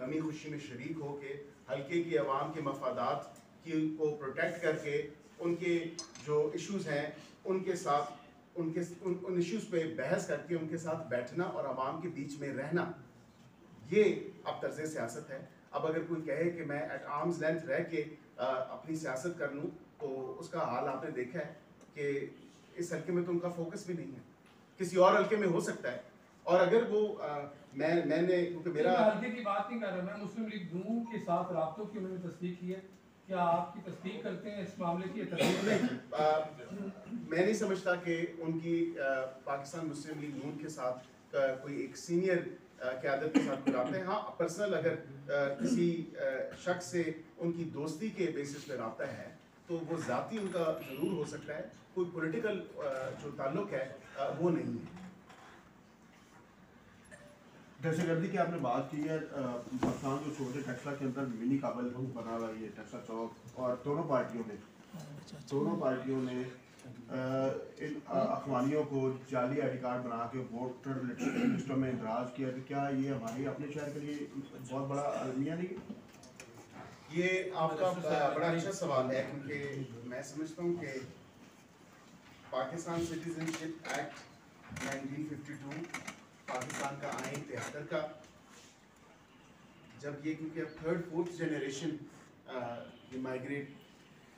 गमी खुशी में शरीक हो के हल्के की आवाम के मफादात की को प्रोटेक्ट करके उनके जो इश्यूज़ हैं उनके साथ उन इश्यूज़ पे बहस करके उनके साथ बैठना और आवाम के बीच में रहना, ये अब तर्ज़ सियासत है। अब अगर कोई कहे कि मैं एट आर्म्स लेंथ रह के अपनी सियासत कर लूँ, तो उसका हाल आपने देखा है कि इस हल्के में तो उनका फोकस भी नहीं है, किसी और हल्के में हो सकता है। और अगर वो मैंने क्योंकि मेरा हल्के की बात नहीं कर रहा, मैं मुस्लिम लीग नून के साथ राब्तों की उन्होंने तस्दीक की है, क्या आपकी तस्दीक करते हैं इस मामले की? मैं नहीं समझता कि उनकी पाकिस्तान मुस्लिम लीग नून के साथ कोई एक सीनियर क़यादत के साथ कोई रब्ता है। हाँ, पर्सनल अगर किसी शख्स से उनकी दोस्ती के बेसिस पे रब्ता है तो वो ज़ाती उनका ज़रूर हो सकता है, कोई पॉलिटिकल जो ताल्लुक है वो नहीं है। दहशतगर्दी की आपने बात की है, पाकिस्तान जो छोटे टेक्सला के अंदर मिनी काबल बना हुआ है टेक्सला चौक, और दोनों पार्टियों ने इन अखवानियों को जाली आई डी कार्ड बना के वोटर लिस्टों में इंदराज किया। तो क्या ये हमारी अपने शहर के लिए बहुत बड़ा अलमिया नहीं? ये आपका बड़ा अच्छा सवाल है, क्योंकि मैं समझता हूँ कि पाकिस्तान सिटीजनशिप एक्ट 1952, पाकिस्तान का आइन 73 का, जब ये क्योंकि अब 3rd-4th जनरेशन ये माइग्रेट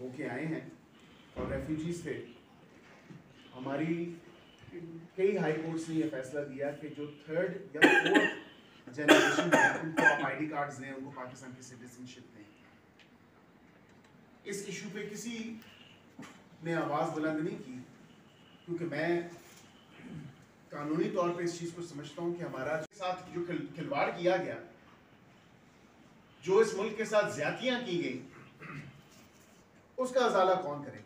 होके आए हैं और रेफ्यूजीज थे, हमारी कई हाई कोर्ट्स ने यह फैसला दिया कि जो 3rd या 4th जनरेशन है उनको आप ID कार्ड्स दें, उनको पाकिस्तान की सिटीजनशिप दें। इस इशू पे किसी ने आवाज़ बुलंद नहीं की, क्योंकि मैं कानूनी तौर पे इस चीज़ को समझता हूँ कि हमारा साथ जो खिलवाड़ किया गया, जो इस मुल्क के साथ ज्यादतियाँ की गई, उसका अजाला कौन करेगा?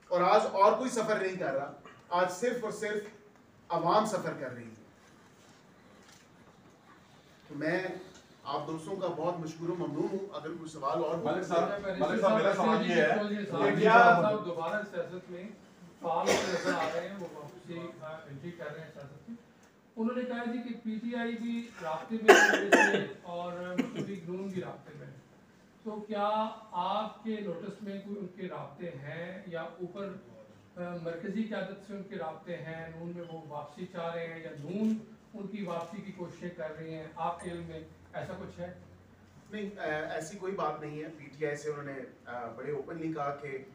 और आज और कोई सफ़र नहीं कर रहा, आज सिर्फ और सिर्फ अवाम सफ़र कर रही है। तो मैं आप दोस्तों का बहुत मशकूर व ममनून हूँ। अगर कोई सवाल और मलिक साहब मेरा सवाल ये है कि क्या दोबारा सियासत में फाल नजर आ रहे हैं, वो वापसी एंट्री कर रहे हैं सियासत में। उन्होंने कहा जी कि PTI भी रास्ते में और मुस्लिम लीग नून भी रास्ते में, तो क्या आपके नोटिस में कोई उनके रास्ते हैं या ऊपर मरकजी क़यादत से उनके रास्ते हैं, नून में वो वापसी चाह रहे हैं या नून उनकी वापसी की कोशिशें कर रही हैं? आपके इल्म में ऐसा कुछ है? नहीं, ऐसी कोई बात नहीं है। PTI से उन्होंने बड़े ओपनली कहा कि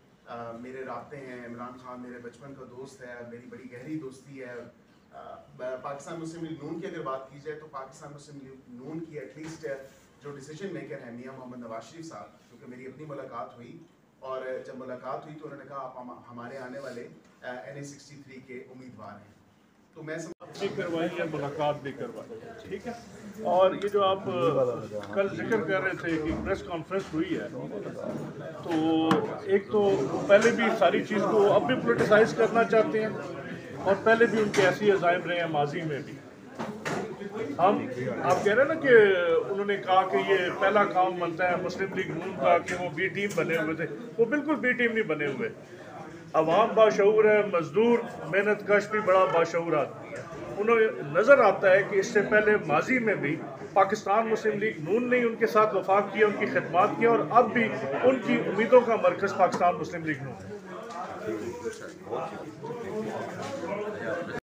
मेरे राब्ते हैं, इमरान खान मेरे बचपन का दोस्त है, मेरी बड़ी गहरी दोस्ती है। पाकिस्तान मुस्लिम लीग नून की अगर बात की जाए तो पाकिस्तान मुस्लिम लीग नून की एटलीस्ट जो डिसीजन मेकर है मियां मोहम्मद नवाज शरीफ साहब, क्योंकि मेरी अपनी मुलाकात हुई, और जब मुलाकात हुई तो उन्होंने कहा आप हमारे आने वाले NA 63 के उम्मीदवार हैं। तो मैं भी करवाई या मुलाकात भी करवाई, ठीक है। और ये जो आप कल जिक्र कर रहे थे कि प्रेस कॉन्फ्रेंस हुई है, तो एक तो पहले भी सारी चीज़ को अब भी पोलिटिसाइज करना चाहते हैं, और पहले भी उनके ऐसे अज़ाइम रहे हैं माजी में भी। हम आप कह रहे हैं ना कि उन्होंने कहा कि ये पहला काम बनता है मुस्लिम लीग नून का कि वो B टीम बने हुए थे, वो बिल्कुल B टीम नहीं बने हुए। अवाम बाशऊर है, मजदूर मेहनत कश भी बड़ा बाशऊर आदमी है। उन्हें नज़र आता है कि इससे पहले माजी में भी पाकिस्तान मुस्लिम लीग नून ने उनके साथ वफाक किया, उनकी खिदमत की, और अब भी उनकी उम्मीदों का मरकज़ पाकिस्तान मुस्लिम लीग नून है।